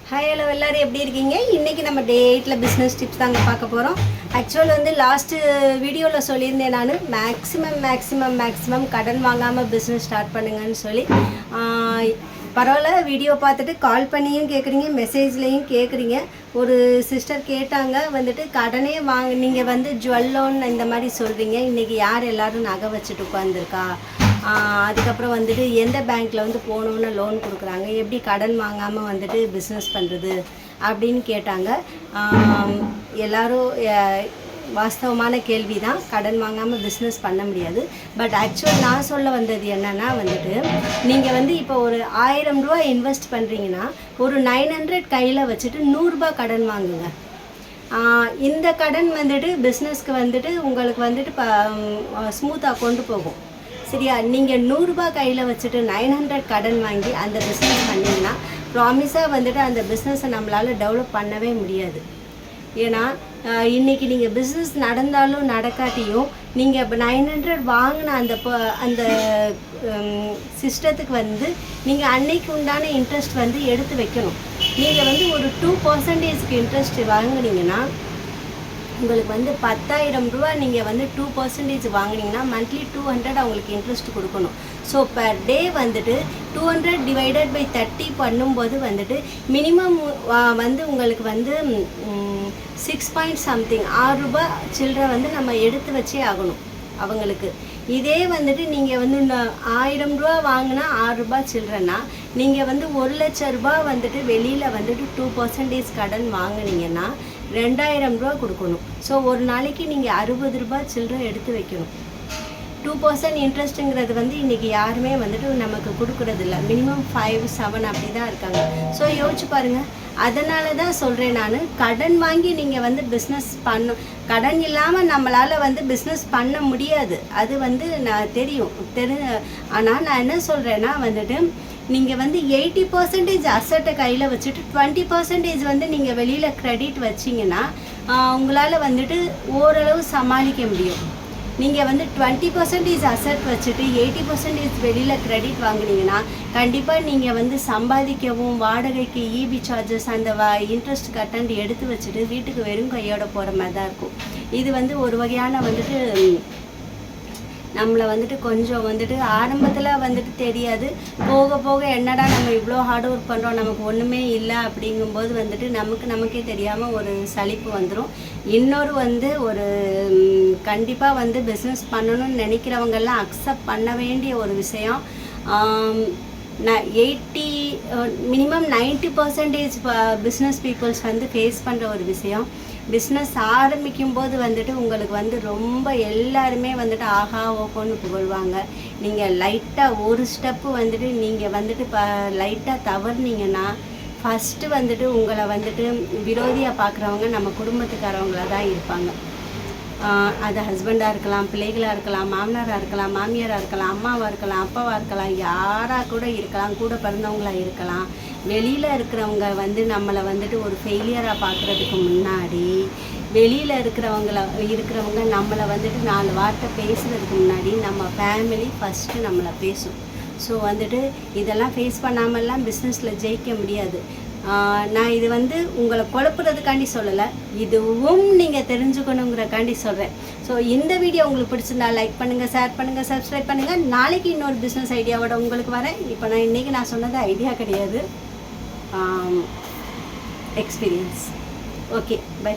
Hi hello எல்லோரும் எப்படி இருக்கீங்க? இன்றைக்கி நம்ம டே 8 பிஸ்னஸ் டிப்ஸ் தாங்க பார்க்க போகிறோம். ஆக்சுவல் வந்து லாஸ்ட்டு வீடியோவில் சொல்லியிருந்தேன் நான் மேக்ஸிமம் கடன் வாங்காமல் பிஸ்னஸ் ஸ்டார்ட் பண்ணுங்கன்னு சொல்லி. பரவாயில்ல, வீடியோ பார்த்துட்டு கால் பண்ணியும் கேட்குறீங்க, மெசேஜ்லேயும் கேட்குறீங்க. ஒரு சிஸ்டர் கேட்டாங்க வந்துட்டு கடனே நீங்கள் வந்து ஜுவல் லோன் இந்த மாதிரி சொல்கிறீங்க, இன்றைக்கி யார் எல்லோரும் நகை வச்சுட்டு உட்காந்துருக்கா, அதுக்கப்புறம் வந்துட்டு எந்த பேங்க்கில் வந்து போகணுன்னு லோன் கொடுக்குறாங்க, எப்படி கடன் வாங்காமல் வந்துட்டு பிஸ்னஸ் பண்ணுறது அப்படின்னு கேட்டாங்க. எல்லோரும் வாஸ்தவமான கேள்வி தான், கடன் வாங்காமல் பிஸ்னஸ் பண்ண முடியாது. பட் ஆக்சுவல் நான் சொல்ல வந்தது என்னென்னா வந்துட்டு, நீங்கள் வந்து இப்போ ஒரு 1000 ரூபா இன்வெஸ்ட் பண்ணுறீங்கன்னா ஒரு 900 கையில் வச்சுட்டு 100 ரூபா கடன் வாங்குங்க. இந்த கடன் வந்துட்டு பிஸ்னஸ்க்கு வந்துட்டு உங்களுக்கு வந்துட்டு ஸ்மூத்தாக கொண்டு போகும். சரியா? நீங்கள் 100 ரூபா கையில் வச்சுட்டு 900 கடன் வாங்கி அந்த பிஸ்னஸ் பண்ணிங்கன்னா ப்ராமிஸாக வந்துட்டு அந்த பிஸ்னஸை நம்மளால் டெவலப் பண்ணவே முடியாது. ஏன்னா இன்றைக்கி நீங்கள் பிஸ்னஸ் நடந்தாலும் நடக்காட்டியும் நீங்கள் இப்போ 900 வாங்கின அந்த சிஸ்டத்துக்கு வந்து நீங்கள் அன்னைக்கு உண்டான இன்ட்ரெஸ்ட் வந்து எடுத்து வைக்கணும். நீங்கள் வந்து ஒரு 2% இன்ட்ரெஸ்ட் வாங்கினீங்கன்னா உங்களுக்கு வந்து 10,000 ரூபா நீங்கள் வந்து 2% வாங்கினீங்கன்னா மந்த்லி 200 அவங்களுக்கு இன்ட்ரெஸ்ட் கொடுக்கணும். ஸோ பர் டே வந்துட்டு 200 டிவைடட் பை 30 பண்ணும்போது வந்துட்டு மினிமம் வந்து உங்களுக்கு வந்து 6 ரூபா சில்லறை வந்து நம்ம எடுத்து வச்சே ஆகணும் அவங்களுக்கு. இதே வந்துட்டு நீங்கள் வந்து 1000 ரூபா வாங்கினா 6 ரூபா சில்லறைன்னா நீங்கள் வந்து 1 லட்ச ரூபா வந்துட்டு வெளியில் வந்துட்டு 2% கடன் வாங்கினீங்கன்னா 2000 ரூபா கொடுக்கணும். ஸோ ஒரு நாளைக்கு நீங்கள் 60 ரூபா சில்லறை எடுத்து வைக்கணும். 2% இன்ட்ரெஸ்ட்டுங்கிறது வந்து இன்றைக்கி யாருமே வந்துட்டு நமக்கு கொடுக்குறதில்ல. மினிமம் 5-7 அப்படி தான் இருக்காங்க. ஸோ யோசிச்சு பாருங்கள். அதனால தான் சொல்கிறேன் நான், கடன் வாங்கி நீங்கள் வந்து பிஸ்னஸ் கடன் இல்லாமல் நம்மளால் வந்து பிஸ்னஸ் பண்ண முடியாது. அது வந்து நான் ஆனால் நான் என்ன சொல்கிறேன்னா வந்துட்டு, நீங்கள் வந்து 80% அசட்டை கையில் வச்சுட்டு 20% வந்து நீங்கள் வெளியில் க்ரெடிட் வச்சிங்கன்னா உங்களால் வந்துட்டு ஓரளவு சமாளிக்க முடியும். நீங்கள் வந்து 20% அசட் வச்சுட்டு 80% வெளியில் க்ரெடிட் வாங்கினீங்கன்னா கண்டிப்பாக நீங்கள் வந்து சம்பாதிக்கவும், வாடகைக்கு இபி சார்ஜஸ் அந்த இன்ட்ரெஸ்ட் கட்டண்ட் எடுத்து வச்சுட்டு வீட்டுக்கு வெறும் கையோட போகிற மாதிரி தான் இருக்கும். இது வந்து ஒரு வகையான வந்துட்டு நம்மளை வந்துட்டு கொஞ்சம் வந்துட்டு ஆரம்பத்தில் வந்துட்டு தெரியாது, போக போக என்னடா நம்ம இவ்வளோ ஹார்ட் ஒர்க் பண்ணுறோம், நமக்கு ஒன்றுமே இல்லை அப்படிங்கும்போது வந்துட்டு நமக்கே தெரியாமல் ஒரு சலிப்பு வந்துடும். இன்னொரு வந்து ஒரு கண்டிப்பாக வந்து பிஸ்னஸ் பண்ணணும்னு நினைக்கிறவங்கெல்லாம் அக்செப்ட் பண்ண வேண்டிய ஒரு விஷயம், மினிமம் 90% பிஸ்னஸ் பீப்புள்ஸ் வந்து ஃபேஸ் பண்ணுற ஒரு விஷயம். பிஸ்னஸ் ஆரம்பிக்கும் போது வந்துட்டு உங்களுக்கு வந்து ரொம்ப எல்லாருமே வந்துட்டு ஆஹா ஓஹோன்னு புகழ்வாங்க. நீங்கள் லைட்டாக ஒரு ஸ்டெப்பு வந்துட்டு நீங்கள் வந்துட்டு லைட்டாக தவறுனீங்கன்னா ஃபஸ்ட்டு வந்துட்டு உங்களை வந்துட்டு விரோதியாக பார்க்குறவங்க நம்ம குடும்பத்துக்காரவங்களாக தான் இருப்பாங்க. அது ஹஸ்பண்டாக இருக்கலாம், பிள்ளைகளாக இருக்கலாம், மாமனாராக இருக்கலாம், மாமியாராக இருக்கலாம், அம்மாவாக இருக்கலாம், அப்பாவாக இருக்கலாம், யாராக கூட இருக்கலாம், கூட பிறந்தவங்களாக இருக்கலாம். வெளியில் இருக்கிறவங்க வந்து நம்மளை வந்துட்டு ஒரு ஃபெயிலியராக பார்க்குறதுக்கு முன்னாடி வெளியில் இருக்கிறவங்க நம்மளை வந்துட்டு 4 வார்த்தை பேசுகிறதுக்கு முன்னாடி நம்ம ஃபேமிலி ஃபஸ்ட்டு நம்மளை பேசும். ஸோ வந்துட்டு இதெல்லாம் ஃபேஸ் பண்ணாமல்லாம் பிஸ்னஸில் ஜெயிக்க முடியாது. நான் இது வந்து உங்களை குழப்புறதுக்காண்டி சொல்லலை, இதுவும் நீங்கள் தெரிஞ்சுக்கணுங்கிறக்காண்டி சொல்கிறேன். ஸோ இந்த வீடியோ உங்களுக்கு பிடிச்சிருந்தா லைக் பண்ணுங்கள், ஷேர் பண்ணுங்கள், சப்ஸ்கிரைப் பண்ணுங்கள். நாளைக்கு இன்னொரு பிஸ்னஸ் ஐடியாவோட உங்களுக்கு வரேன். இப்போ இன்றைக்கி நான் சொன்னது ஐடியா கிடையாது, எக்ஸ்பீரியன்ஸ். Okay, by.